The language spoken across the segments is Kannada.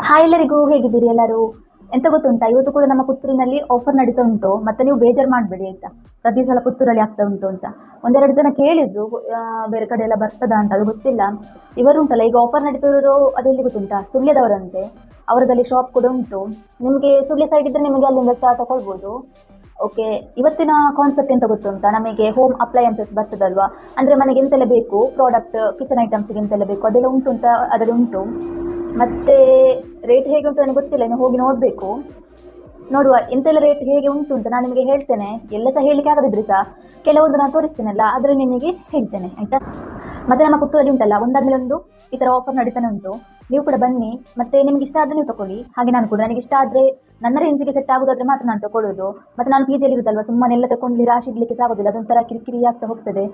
ಹಾಯ್ ಎಲ್ಲರಿಗೂ, ಹೇಗಿದ್ದೀರಿ ಎಲ್ಲರೂ? ಎಂತ ಗೊತ್ತುಂಟಾ, ಇವತ್ತು ಕೂಡ ನಮ್ಮ ಪುತ್ತೂರಿನಲ್ಲಿ ಆಫರ್ ನಡೀತಾ ಉಂಟು. ಮತ್ತೆ ನೀವು ಬೇಜಾರು ಮಾಡಬೇಡಿ ಆಯ್ತಾ. ಪ್ರತಿ ಸಲ ಪುತ್ತೂರಲ್ಲಿ ಆಗ್ತಾ ಉಂಟು ಅಂತ ಒಂದೆರಡು ಜನ ಕೇಳಿದ್ರು. ಬೇರೆ ಕಡೆ ಎಲ್ಲ ಬರ್ತದಾ ಅಂತ, ಅದು ಗೊತ್ತಿಲ್ಲ. ಇವರು ಉಂಟಲ್ಲ, ಈಗ ಆಫರ್ ನಡೀತಿರೋದು ಅದೆಲ್ಲಿ ಗೊತ್ತುಂಟಾ, ಸುಳ್ಯದವರಂತೆ. ಅವರದಲ್ಲಿ ಶಾಪ್ ಕೂಡ ಉಂಟು. ನಿಮಗೆ ಸುಳ್ಯ ಸೈಡ್ ಇದ್ರೆ ನಿಮಗೆ ಅಲ್ಲಿಂದ ಸಹ ತಗೊಳ್ಬೋದು. ಓಕೆ, ಇವತ್ತಿನ ಕಾನ್ಸೆಪ್ಟ್ ಎಂತ ಗೊತ್ತುಂಟಾ, ನಮಗೆ ಹೋಮ್ ಅಪ್ಲಯನ್ಸಸ್ ಬರ್ತದಲ್ವಾ, ಅಂದರೆ ಮನೆಗೆ ಎಂತೆಲ್ಲ ಬೇಕು ಪ್ರಾಡಕ್ಟ್, ಕಿಚನ್ ಐಟಮ್ಸ್ಗೆ ಎಂತೆಲ್ಲ ಬೇಕು ಅದೆಲ್ಲ ಉಂಟು ಅಂತ ಅದರಲ್ಲಿ ಉಂಟು. ಮತ್ತೆ ರೇಟ್ ಹೇಗೆ ಉಂಟು ನನಗೆ ಗೊತ್ತಿಲ್ಲ, ಇನ್ನು ಹೋಗಿ ನೋಡಬೇಕು. ನೋಡುವ ಎಂತೆಲ್ಲ ರೇಟ್ ಹೇಗೆ ಉಂಟು ಅಂತ ನಾನು ನಿಮಗೆ ಹೇಳ್ತೇನೆ. ಎಲ್ಲ ಸಹ ಹೇಳಲಿಕ್ಕೆ ಆಗದಿದ್ರೆ ಸಹ ಕೆಲವೊಂದು ನಾನು ತೋರಿಸ್ತೇನಲ್ಲ, ಆದರೆ ನಿಮಗೆ ಹೇಳ್ತೇನೆ ಆಯಿತಾ. ಮತ್ತೆ ನಮ್ಮ ಪುತ್ತೂರಲ್ಲಿ ಉಂಟಲ್ಲ, ಒಂದಾದ್ಮೇಲೆ ಒಂದು ಈ ಥರ ಆಫರ್ ನಡೀತಾನೆ ಉಂಟು. ನೀವು ಕೂಡ ಬನ್ನಿ, ಮತ್ತೆ ನಿಮ್ಗೆ ಇಷ್ಟ ಆದರೆ ನೀವು ತಗೊಳ್ಳಿ. ಹಾಗೆ ನಾನು ಕೂಡ, ನನಗೆ ಇಷ್ಟ ಆದರೆ ನನ್ನ ರೇಂಜಿಗೆ ಸೆಟ್ ಆಗೋದಾದ್ರೆ ಮಾತ್ರ ನಾನು ತಗೊಳ್ಳೋದು. ಮತ್ತು ನಾನು ಪಿ ಜಿಯಲ್ಲಿ ಇರುತ್ತಲ್ವ, ಸುಮ್ಮನೆ ಎಲ್ಲ ತಗೊಂಡು ರಾಶಿ ಇಡ್ಲಿಕ್ಕೆ ಸಾಗೋದಿಲ್ಲ, ಅದೊಂಥರ ಕಿರಿಕಿರಿ ಆಗ್ತಾ ಹೋಗ್ತದೆ.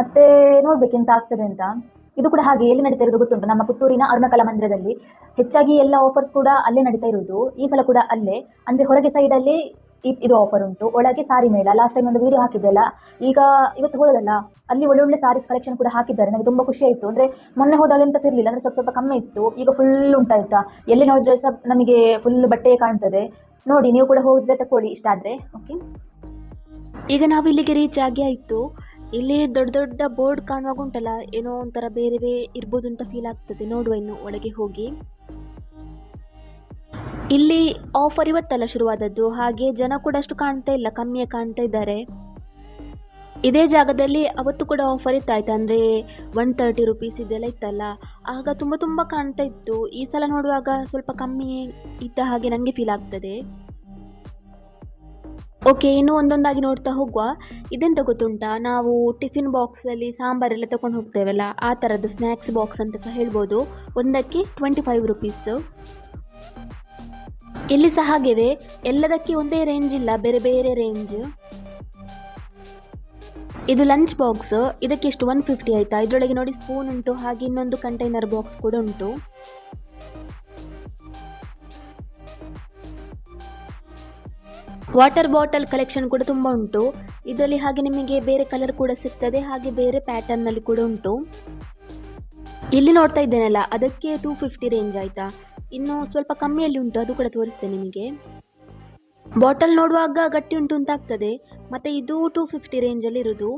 ಮತ್ತೆ ನೋಡ್ಬೇಕು ಎಂತ ಆಗ್ತದೆ ಅಂತ. ಇದು ಕೂಡ ಹಾಗೆ ಎಲ್ಲಿ ನಡೀತಾ ಇರೋದು ಗೊತ್ತುಂಟು, ನಮ್ಮ ಪುತ್ತೂರಿನ ಅರುಣಕಲಾ ಮಂದಿರದಲ್ಲಿ. ಹೆಚ್ಚಾಗಿ ಎಲ್ಲ ಆಫರ್ಸ್ ಕೂಡ ಅಲ್ಲೇ ನಡೀತಾ ಇರೋದು. ಈ ಸಲ ಕೂಡ ಅಲ್ಲೇ, ಅಂದರೆ ಹೊರಗೆ ಸೈಡಲ್ಲಿ ಇದು ಆಫರ್ ಉಂಟು, ಒಳಗೆ ಸಾರಿ ಮೇಳ. ಲಾಸ್ಟ್ ಟೈಮ್ ಒಂದು ವಿಡಿಯೋ ಹಾಕಿದ್ದೆಲ್ಲ, ಈಗ ಇವತ್ತು ಹೋದಲ್ಲ, ಅಲ್ಲಿ ಒಳ್ಳೆ ಒಳ್ಳೆ ಸಾರೀಸ್ ಕಲೆಕ್ಷನ್ ಕೂಡ ಹಾಕಿದ್ದಾರೆ. ನನಗೆ ತುಂಬ ಖುಷಿ ಆಯಿತು. ಅಂದರೆ ಮೊನ್ನೆ ಹೋದಾಗ ಎಂತ ಸಿರಲಿಲ್ಲ, ಅಂದರೆ ಸ್ವಲ್ಪ ಸ್ವಲ್ಪ ಕಮ್ಮಿ ಇತ್ತು. ಈಗ ಫುಲ್ ಉಂಟಾಯ್ತಾ, ಎಲ್ಲಿ ನೋಡಿದ್ರೆ ಸಹ ನಮಗೆ ಫುಲ್ ಬಟ್ಟೆ ಕಾಣ್ತದೆ. ನೋಡಿ, ನೀವು ಕೂಡ ಹೋಗಿದ್ರೆ ತಗೊಳ್ಳಿ ಇಷ್ಟ ಆದರೆ. ಓಕೆ, ಈಗ ನಾವು ಇಲ್ಲಿಗೆ ರೀಚ್ ಆಗಿ ಆಯಿತು. ಇಲ್ಲಿ ದೊಡ್ಡ ದೊಡ್ಡ ಬೋರ್ಡ್ ಕಾಣುವಾಗ ಉಂಟಲ್ಲ, ಏನೋ ಒಂಥರ ಬೇರೆ ಇರ್ಬೋದು ಅಂತ ಫೀಲ್ ಆಗ್ತದೆ. ನೋಡುವ ಇನ್ನು ಒಳಗೆ ಹೋಗಿ. ಇಲ್ಲಿ ಆಫರ್ ಇವತ್ತಲ್ಲ ಶುರುವಾದದ್ದು, ಹಾಗೆ ಜನ ಕೂಡ ಅಷ್ಟು ಕಾಣ್ತಾ ಇಲ್ಲ, ಕಮ್ಮಿಯೇ ಕಾಣ್ತಾ ಇದ್ದಾರೆ. ಇದೇ ಜಾಗದಲ್ಲಿ ಅವತ್ತು ಕೂಡ ಆಫರ್ ಇತ್ತಾಯ್ತು, ಅಂದರೆ 130 ರುಪೀಸ್ ಇದೆಲ್ಲ ಇತ್ತಲ್ಲ, ಆಗ ತುಂಬ ಕಾಣ್ತಾ ಇತ್ತು. ಈ ಸಲ ನೋಡುವಾಗ ಸ್ವಲ್ಪ ಕಮ್ಮಿ ಇದ್ದ ಹಾಗೆ ನನಗೆ ಫೀಲ್ ಆಗ್ತದೆ. ಓಕೆ, ಇನ್ನು ಒಂದೊಂದಾಗಿ ನೋಡ್ತಾ ಹೋಗುವ. ಇದೆಂತ ಗೊತ್ತುಂಟಾ, ನಾವು ಟಿಫಿನ್ ಬಾಕ್ಸಲ್ಲಿ ಸಾಂಬಾರೆಲ್ಲ ತಗೊಂಡು ಹೋಗ್ತೇವಲ್ಲ, ಆ ಥರದ್ದು ಸ್ನ್ಯಾಕ್ಸ್ ಬಾಕ್ಸ್ ಅಂತ ಸಹ ಹೇಳ್ಬೋದು. ಒಂದಕ್ಕೆ 25 ರುಪೀಸ್. ಇಲ್ಲಿ ಸಹ ಹಾಗೆವೇ, ಎಲ್ಲದಕ್ಕೆ ಒಂದೇ ರೇಂಜ್ ಇಲ್ಲ, ಬೇರೆ ಬೇರೆ ರೇಂಜ್. ಇದು ಲಂಚ್ ಬಾಕ್ಸ್, ಇದಕ್ಕೆ ಎಷ್ಟು 150 ಆಯಿತಾ. ಇದರೊಳಗೆ ನೋಡಿ ಸ್ಪೂನ್ ಉಂಟು, ಹಾಗೆ ಇನ್ನೊಂದು ಕಂಟೈನರ್ ಬಾಕ್ಸ್ ಕೂಡ ಉಂಟು. ವಾಟರ್ ಬಾಟಲ್ ಕಲೆಕ್ಷನ್ ಕೂಡ ತುಂಬ ಉಂಟು ಇದರಲ್ಲಿ. ಹಾಗೆ ನಿಮಗೆ ಬೇರೆ ಕಲರ್ ಕೂಡ ಸಿಗ್ತದೆ, ಹಾಗೆ ಬೇರೆ ಪ್ಯಾಟರ್ನಲ್ಲಿ ಕೂಡ ಉಂಟು. ಇಲ್ಲಿ ನೋಡ್ತಾ ಇದ್ದೇನಲ್ಲ, ಅದಕ್ಕೆ 250 ರೇಂಜ್ ಆಯಿತಾ. ಇನ್ನು ಸ್ವಲ್ಪ ಕಮ್ಮಿಯಲ್ಲಿ ಉಂಟು, ಅದು ಕೂಡ ತೋರಿಸ್ತೇನೆ ನಿಮಗೆ. ಬಾಟಲ್ ನೋಡುವಾಗ ಗಟ್ಟಿ ಉಂಟು ಅಂತ ಆಗ್ತದೆ. ಮತ್ತು ಇದು 250 ರೇಂಜಲ್ಲಿ ಇರೋದು.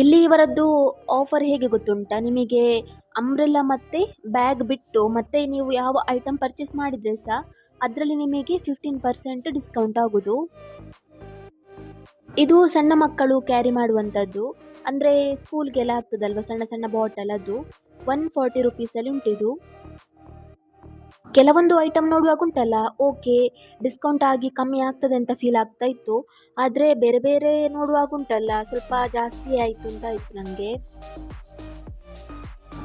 ಇಲ್ಲಿ ಇವರದ್ದು ಆಫರ್ ಹೇಗೆ ಗೊತ್ತುಂಟಾ, ನಿಮಗೆ ಅಂಬ್ರೆಲ್ಲಾ ಮತ್ತು ಬ್ಯಾಗ್ ಬಿಟ್ಟು ಮತ್ತೆ ನೀವು ಯಾವ ಐಟಮ್ ಪರ್ಚೇಸ್ ಮಾಡಿದರೆ ಸಹ ಅದರಲ್ಲಿ ನಿಮಗೆ 15% ಡಿಸ್ಕೌಂಟ್ ಆಗೋದು. ಇದು ಸಣ್ಣ ಮಕ್ಕಳು ಕ್ಯಾರಿ ಮಾಡುವಂಥದ್ದು, ಅಂದರೆ ಸ್ಕೂಲ್ಗೆಲ್ಲ ಆಗ್ತದಲ್ವ, ಸಣ್ಣ ಸಣ್ಣ ಬಾಟಲ್. ಅದು 140 ರುಪೀಸಲ್ಲಿ ಉಂಟಿದು. ಕೆಲವೊಂದು ಐಟಮ್ ನೋಡುವಾಗ ಉಂಟಲ್ಲ, ಓಕೆ ಡಿಸ್ಕೌಂಟ್ ಆಗಿ ಕಮ್ಮಿ ಆಗ್ತದೆ ಅಂತ ಫೀಲ್ ಆಗ್ತಾ ಇತ್ತು. ಆದರೆ ಬೇರೆ ಬೇರೆ ನೋಡುವಾಗ ಉಂಟಲ್ಲ, ಸ್ವಲ್ಪ ಜಾಸ್ತಿ ಆಯಿತು ಅಂತ ಆಯಿತು ನನಗೆ.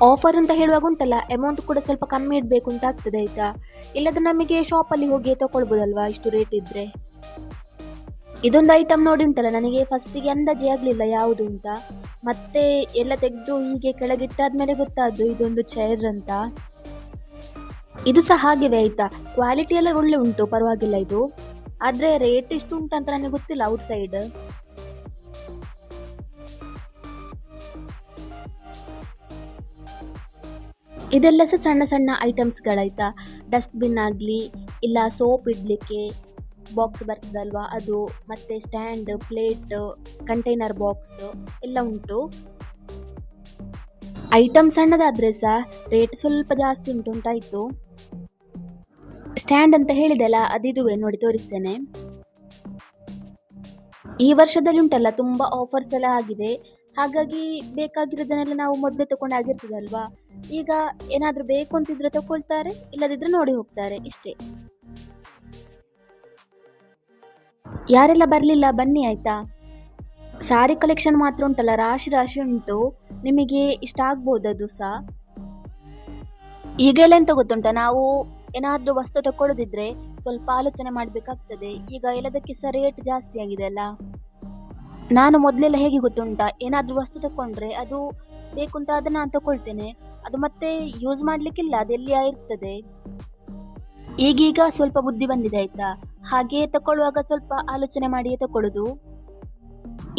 ಆಫರ್ ಅಂತ ಹೇಳುವಾಗ ಉಂಟಲ್ಲ, ಅಮೌಂಟ್ ಕೂಡ ಸ್ವಲ್ಪ ಕಮ್ಮಿ ಇಡಬೇಕು ಅಂತ ಆಗ್ತದೆ ಆಯಿತಾ. ಇಲ್ಲದ್ರೆ ನಮಗೆ ಶಾಪಲ್ಲಿ ಹೋಗಿ ತಗೊಳ್ಬೋದಲ್ವಾ ಇಷ್ಟು ರೇಟ್ ಇದ್ದರೆ. ಇದೊಂದು ಐಟಮ್ ನೋಡಿ ಉಂಟಲ್ಲ, ನನಗೆ ಫಸ್ಟಿಗೆ ಅಂದಾಜೆ ಆಗಲಿಲ್ಲ ಯಾವುದು ಅಂತ. ಮತ್ತೆ ಎಲ್ಲ ತೆಗೆದು ಹೀಗೆ ಕೆಳಗಿಟ್ಟಾದ್ಮೇಲೆ ಗೊತ್ತಾದ್ದು ಇದೊಂದು ಚೇರ್ ಅಂತ. ಇದು ಸಹ ಹಾಗೆವೇ ಆಯಿತಾ, ಕ್ವಾಲಿಟಿ ಎಲ್ಲ ಒಳ್ಳೆ ಉಂಟು, ಪರವಾಗಿಲ್ಲ ಇದು. ಆದರೆ ರೇಟ್ ಎಷ್ಟು ಉಂಟು ಅಂತ ನನಗೆ ಗೊತ್ತಿಲ್ಲ ಔಟ್ ಸೈಡ್. ಇದೆಲ್ಲ ಸಹ ಸಣ್ಣ ಸಣ್ಣ ಐಟಮ್ಸ್ಗಳಾಯ್ತಾ. ಡಸ್ಟ್ಬಿನ್ ಆಗಲಿ, ಇಲ್ಲ ಸೋಪ್ ಇಡಲಿಕ್ಕೆ ಬಾಕ್ಸ್ ಬರ್ತದಲ್ವಾ ಅದು, ಮತ್ತು ಸ್ಟ್ಯಾಂಡ್, ಪ್ಲೇಟ್, ಕಂಟೈನರ್ ಬಾಕ್ಸ್ ಎಲ್ಲ ಉಂಟು. ಐಟಮ್ ಸಣ್ಣದಾದರೆ ಸಹ ರೇಟ್ ಸ್ವಲ್ಪ ಜಾಸ್ತಿ ಉಂಟು ಅಂತಾಯಿತು. ಸ್ಟ್ಯಾಂಡ್ ಅಂತ ಹೇಳಿದೆಲ್ಲ, ಅದಿದುವೆ ನೋಡಿ ತೋರಿಸ್ತೇನೆ. ಈ ವರ್ಷದಲ್ಲಿ ಉಂಟಲ್ಲ ತುಂಬ ಆಫರ್ಸ್ ಎಲ್ಲ ಆಗಿದೆ, ಹಾಗಾಗಿ ಬೇಕಾಗಿರೋದನ್ನೆಲ್ಲ ನಾವು ಮೊದಲೇ ತಗೊಂಡಾಗಿರ್ತದಲ್ವಾ. ಈಗ ಏನಾದರೂ ಬೇಕು ಅಂತಿದ್ರೆ ತಗೊಳ್ತಾರೆ, ಇಲ್ಲದಿದ್ರೆ ನೋಡಿ ಹೋಗ್ತಾರೆ, ಇಷ್ಟೇ. ಯಾರೆಲ್ಲ ಬರಲಿಲ್ಲ ಬನ್ನಿ ಆಯಿತಾ. ಸಾರಿ ಕಲೆಕ್ಷನ್ ಮಾತ್ರ ಉಂಟಲ್ಲ, ರಾಶಿ ರಾಶಿ ಉಂಟು, ನಿಮಗೆ ಇಷ್ಟ ಆಗ್ಬೋದು ಅದು ಸಹ. ಈಗೆಲ್ಲ ಎಂತ ಗೊತ್ತುಂಟ, ನಾವು ಏನಾದರೂ ವಸ್ತು ತಗೊಳ್ಳೋದಿದ್ರೆ ಸ್ವಲ್ಪ ಆಲೋಚನೆ ಮಾಡಬೇಕಾಗ್ತದೆ. ಈಗ ಎಲ್ಲದಕ್ಕೆ ಸಹ ರೇಟ್ ಜಾಸ್ತಿ ಆಗಿದೆ ಅಲ್ಲ. ನಾನು ಮೊದಲೆಲ್ಲ ಹೇಗೆ ಗೊತ್ತುಂಟಾ, ಏನಾದರೂ ವಸ್ತು ತಗೊಂಡ್ರೆ ಅದು ಬೇಕು ಅಂತ ಅದನ್ನು ನಾನು ತಗೊಳ್ತೇನೆ, ಅದು ಮತ್ತೆ ಯೂಸ್ ಮಾಡಲಿಕ್ಕಿಲ್ಲ, ಅದೆಲ್ಲಿಯಾ ಇರ್ತದೆ. ಈಗೀಗ ಸ್ವಲ್ಪ ಬುದ್ಧಿ ಬಂದಿದೆ ಆಯಿತಾ, ಹಾಗೆ ತಗೊಳ್ಳುವಾಗ ಸ್ವಲ್ಪ ಆಲೋಚನೆ ಮಾಡಿಯೇ ತಗೊಳ್ಳೋದು.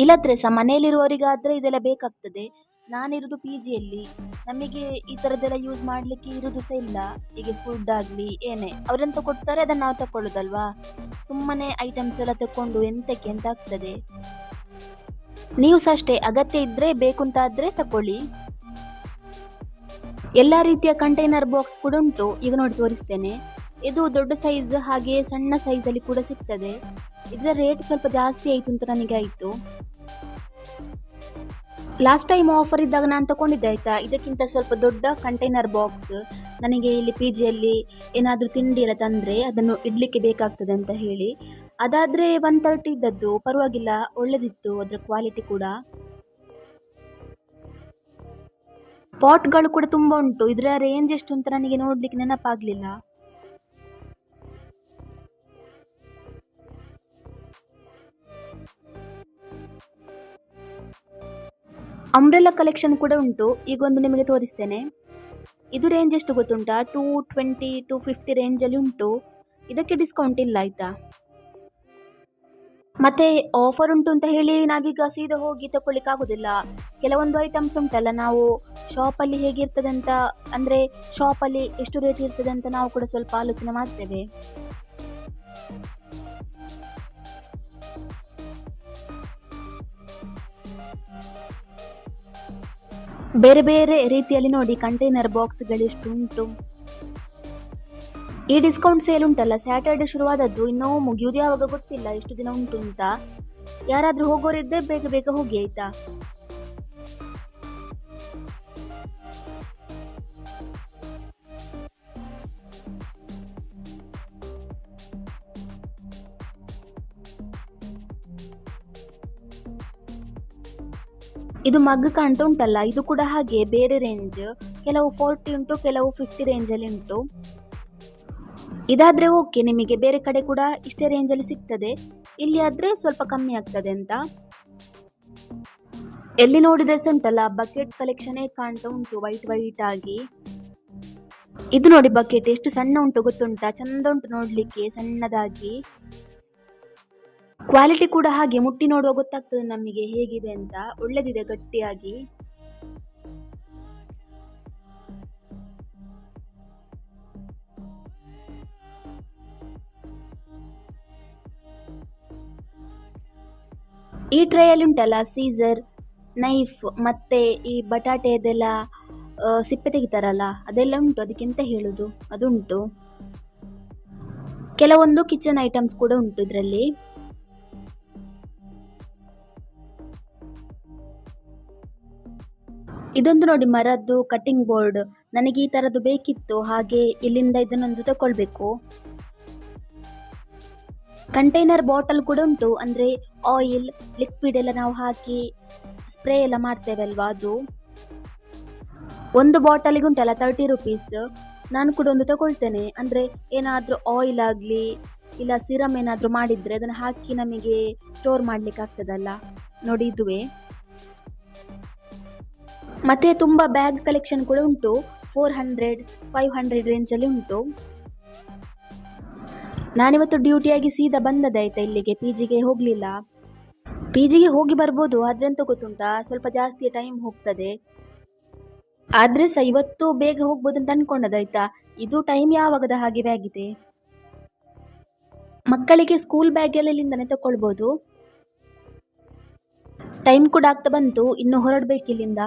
ಇಲ್ಲದ್ರೆ ಸಹ ಮನೆಯಲ್ಲಿರುವವರಿಗಾದರೆ ಇದೆಲ್ಲ ಬೇಕಾಗ್ತದೆ. ನಾನಿರೋದು ಪಿ ಜಿಯಲ್ಲಿ, ನಮಗೆ ಈ ಥರದ್ದೆಲ್ಲ ಯೂಸ್ ಮಾಡಲಿಕ್ಕೆ ಇರೋದು ಸಹ ಇಲ್ಲ. ಈಗ ಫುಡ್ ಆಗಲಿ ಏನೇ ಅವರೆಂತ ಕೊಡ್ತಾರೆ ಅದನ್ನು ನಾವು ತಗೊಳ್ಳೋದಲ್ವಾ. ಸುಮ್ಮನೆ ಐಟಮ್ಸ್ ಎಲ್ಲ ತಗೊಂಡು ಎಂತಕ್ಕೆ ಅಂತ ಆಗ್ತದೆ. ನೀವು ಸಹ ಅಷ್ಟೇ, ಅಗತ್ಯ ಇದ್ದರೆ ಬೇಕು ಅಂತಾದರೆ ತಗೊಳ್ಳಿ. ಎಲ್ಲ ರೀತಿಯ ಕಂಟೈನರ್ ಬಾಕ್ಸ್ ಕೂಡ ಉಂಟು. ಈಗ ನೋಡಿ ತೋರಿಸ್ತೇನೆ. ಇದು ದೊಡ್ಡ ಸೈಜ್ ಹಾಗೆ ಸಣ್ಣ ಸೈಜಲ್ಲಿ ಕೂಡ ಸಿಗ್ತದೆ. ಇದರ ರೇಟ್ ಸ್ವಲ್ಪ ಜಾಸ್ತಿ ಆಯಿತು ಅಂತ ನನಗೆ ಆಯಿತು. ಲಾಸ್ಟ್ ಟೈಮ್ ಆಫರ್ ಇದ್ದಾಗ ನಾನು ತಗೊಂಡಿದ್ದೆ ಆಯಿತಾ, ಇದಕ್ಕಿಂತ ಸ್ವಲ್ಪ ದೊಡ್ಡ ಕಂಟೈನರ್ ಬಾಕ್ಸ್. ನನಗೆ ಇಲ್ಲಿ ಪಿ ಜಿಯಲ್ಲಿ ಏನಾದರೂ ತಿಂಡಿ ಎಲ್ಲ ತಂದರೆ ಅದನ್ನು ಇಡಲಿಕ್ಕೆ ಬೇಕಾಗ್ತದೆ ಅಂತ ಹೇಳಿ. ಅದಾದರೆ 130 ಇದ್ದದ್ದು, ಪರವಾಗಿಲ್ಲ, ಒಳ್ಳೆದಿತ್ತು ಅದರ ಕ್ವಾಲಿಟಿ ಕೂಡ. ಪಾಟ್ಗಳು ಕೂಡ ತುಂಬ ಉಂಟು. ಇದರ ರೇಂಜ್ ಎಷ್ಟು ಅಂತ ನನಗೆ ನೋಡಲಿಕ್ಕೆ ನೆನಪಾಗಲಿಲ್ಲ. ಅಂಬ್ರೆಲಾ ಕಲೆಕ್ಷನ್ ಕೂಡ ಉಂಟು. ಈಗ ಒಂದು ನಿಮಗೆ ತೋರಿಸ್ತೇನೆ. ಇದು ರೇಂಜ್ ಎಷ್ಟು ಗೊತ್ತುಂಟಾ? 220 250 ರೇಂಜಲ್ಲಿ ಉಂಟು. ಇದಕ್ಕೆ ಡಿಸ್ಕೌಂಟ್ ಇಲ್ಲ ಆಯಿತಾ. ಮತ್ತೆ ಆಫರ್ ಉಂಟು ಅಂತ ಹೇಳಿ ನಾವೀಗ ಸೀದಾ ಹೋಗಿ ತಗೊಳ್ಳಿಕ್ಕೆ ಆಗೋದಿಲ್ಲ. ಕೆಲವೊಂದು ಐಟಮ್ಸ್ ಉಂಟಲ್ಲ, ನಾವು ಶಾಪಲ್ಲಿ ಹೇಗಿರ್ತದೆ ಅಂತ, ಅಂದರೆ ಶಾಪಲ್ಲಿ ಎಷ್ಟು ರೇಟ್ ಇರ್ತದೆ ಅಂತ ನಾವು ಕೂಡ ಸ್ವಲ್ಪ ಆಲೋಚನೆ ಮಾಡ್ತೇವೆ. ಬೇರೆ ಬೇರೆ ರೀತಿಯಲ್ಲಿ ನೋಡಿ ಕಂಟೈನರ್ ಬಾಕ್ಸ್ಗಳೆಷ್ಟು ಉಂಟು. ಈ ಡಿಸ್ಕೌಂಟ್ ಸೇಲ್ ಉಂಟಲ್ಲ, ಸ್ಯಾಟರ್ಡೆ ಶುರುವಾದದ್ದು, ಇನ್ನೂ ಮುಗಿಯುವುದು ಯಾವಾಗ ಗೊತ್ತಿಲ್ಲ, ಎಷ್ಟು ದಿನ ಉಂಟು ಅಂತ. ಯಾರಾದರೂ ಹೋಗೋರಿದ್ದರೆ ಬೇಗ ಬೇಗ ಹೋಗಿ ಆಯಿತಾ. ಇದು ಮಗ್ ಕಾಣ್ತಾ ಉಂಟಲ್ಲ, ಇದು ಕೂಡ ಹಾಗೆ ಬೇರೆ ರೇಂಜ್. ಕೆಲವು 40 ಉಂಟು, ಕೆಲವು 50 ರೇಂಜಲ್ಲಿ ಉಂಟು. ಇದಾದರೆ ಓಕೆ, ನಿಮಗೆ ಬೇರೆ ಕಡೆ ಕೂಡ ಇಷ್ಟೇ ರೇಂಜಲ್ಲಿ ಸಿಗ್ತದೆ. ಇಲ್ಲಿ ಆದರೆ ಸ್ವಲ್ಪ ಕಮ್ಮಿ ಆಗ್ತದೆ ಅಂತ. ಎಲ್ಲಿ ನೋಡಿದ್ರೆ ಸಹ ಉಂಟಲ್ಲ, ಬಕೆಟ್ ಕಲೆಕ್ಷನೇ ಕಾಣ್ತಾ ಉಂಟು ವೈಟ್ ವೈಟ್ ಆಗಿ. ಇದು ನೋಡಿ ಬಕೆಟ್ ಎಷ್ಟು ಸಣ್ಣ ಉಂಟು ಗೊತ್ತುಂಟಾ, ಚಂದ ಉಂಟು ನೋಡ್ಲಿಕ್ಕೆ ಸಣ್ಣದಾಗಿ. ಕ್ವಾಲಿಟಿ ಕೂಡ ಹಾಗೆ ಮುಟ್ಟಿ ನೋಡುವ ಗೊತ್ತಾಗ್ತದೆ ನಮಗೆ ಹೇಗಿದೆ ಅಂತ. ಒಳ್ಳೆದಿದೆ ಗಟ್ಟಿಯಾಗಿ. ಈ ಟ್ರೇಯಲ್ಲಿ ಉಂಟಲ್ಲ ಸೀಸರ್, ನೈಫ್, ಮತ್ತೆ ಈ ಬಟಾಟೆದೆಲ್ಲ ಸಿಪ್ಪೆ ತೆಗಿತಾರಲ್ಲ ಅದೆಲ್ಲ ಉಂಟು. ಅದಕ್ಕೆಂತ ಹೇಳುದು, ಅದುಂಟು. ಕೆಲವೊಂದು ಕಿಚನ್ ಐಟಮ್ಸ್ ಕೂಡ ಉಂಟು ಇದರಲ್ಲಿ. ಇದೊಂದು ನೋಡಿ ಮರದ್ದು ಕಟ್ಟಿಂಗ್ ಬೋರ್ಡ್. ನನಗೆ ಈ ತರದ್ದು ಬೇಕಿತ್ತು, ಹಾಗೆ ಇಲ್ಲಿಂದ ಇದನ್ನೊಂದು ತಗೊಳ್ಬೇಕು. ಕಂಟೈನರ್ ಬಾಟಲ್ ಕೂಡ ಉಂಟು, ಅಂದರೆ ಆಯಿಲ್ ಲಿಕ್ವಿಡ್ ಎಲ್ಲ ನಾವು ಹಾಕಿ ಸ್ಪ್ರೇ ಎಲ್ಲ ಮಾಡ್ತೇವೆ ಅಲ್ವಾ, ಅದು. ಒಂದು ಬಾಟಲಿಗೆ ಉಂಟಲ್ಲ 30 ರುಪೀಸ್. ನಾನು ಕೂಡ ಒಂದು ತಗೊಳ್ತೇನೆ. ಅಂದರೆ ಏನಾದರೂ ಆಯಿಲ್ ಆಗಲಿ ಇಲ್ಲ ಸಿರಮ್ ಏನಾದರೂ ಮಾಡಿದರೆ ಅದನ್ನು ಹಾಕಿ ನಮಗೆ ಸ್ಟೋರ್ ಮಾಡಲಿಕ್ಕೆ ಆಗ್ತದಲ್ಲ ನೋಡಿ, ಇದುವೇ. ಮತ್ತೆ ತುಂಬ ಬ್ಯಾಗ್ ಕಲೆಕ್ಷನ್ ಕೂಡ ಉಂಟು. 400 500 ರೇಂಜಲ್ಲಿ ಉಂಟು. ನಾನಿವತ್ತು ಡ್ಯೂಟಿಯಾಗಿ ಸೀದಾ ಬಂದದೆ ಆಯಿತಾ, ಇಲ್ಲಿಗೆ ಪಿ ಜಿಗೆ ಹೋಗಲಿಲ್ಲ. ಪಿ ಜಿಗೆ ಹೋಗಿ ಬರ್ಬೋದು, ಆದ್ರೆಂತ ಗೊತ್ತುಂಟಾ, ಸ್ವಲ್ಪ ಜಾಸ್ತಿ ಟೈಮ್ ಹೋಗ್ತದೆ. ಆದರೆ ಸಹ ಇವತ್ತು ಬೇಗ ಹೋಗ್ಬೋದು ಅಂತ ಅನ್ಕೊಂಡದಾಯ್ತಾ. ಇದು ಟೈಮ್ ಯಾವಾಗದ ಹಾಗೆ ಆಗಿದೆ. ಮಕ್ಕಳಿಗೆ ಸ್ಕೂಲ್ ಬ್ಯಾಗ್ ಎಲ್ಲ ಇಲ್ಲಿಂದನೇ ತಗೊಳ್ಬೋದು. ಟೈಮ್ ಕೂಡ ಆಗ್ತಾ ಬಂತು, ಇನ್ನು ಹೊರಡ್ಬೇಕು ಇಲ್ಲಿಂದ.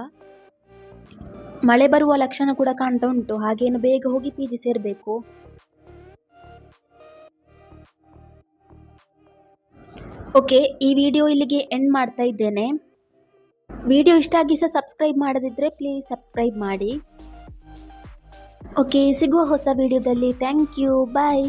ಮಳೆ ಬರುವ ಲಕ್ಷಣ ಕೂಡ ಕಾಣ್ತಾ ಉಂಟು, ಹಾಗೇನು ಬೇಗ ಹೋಗಿ ಪಿ ಜಿ ಸೇರಬೇಕು. ಓಕೆ, ಈ ವಿಡಿಯೋ ಇಲ್ಲಿಗೆ ಎಂಡ್ ಮಾಡ್ತಾ ಇದ್ದೇನೆ. ವಿಡಿಯೋ ಇಷ್ಟ ಆಗಿ ಸಹ ಸಬ್ಸ್ಕ್ರೈಬ್ ಮಾಡದಿದ್ದರೆ ಪ್ಲೀಸ್ ಸಬ್ಸ್ಕ್ರೈಬ್ ಮಾಡಿ. ಓಕೆ, ಸಿಗುವ ಹೊಸ ವಿಡಿಯೋದಲ್ಲಿ. Thank you, bye.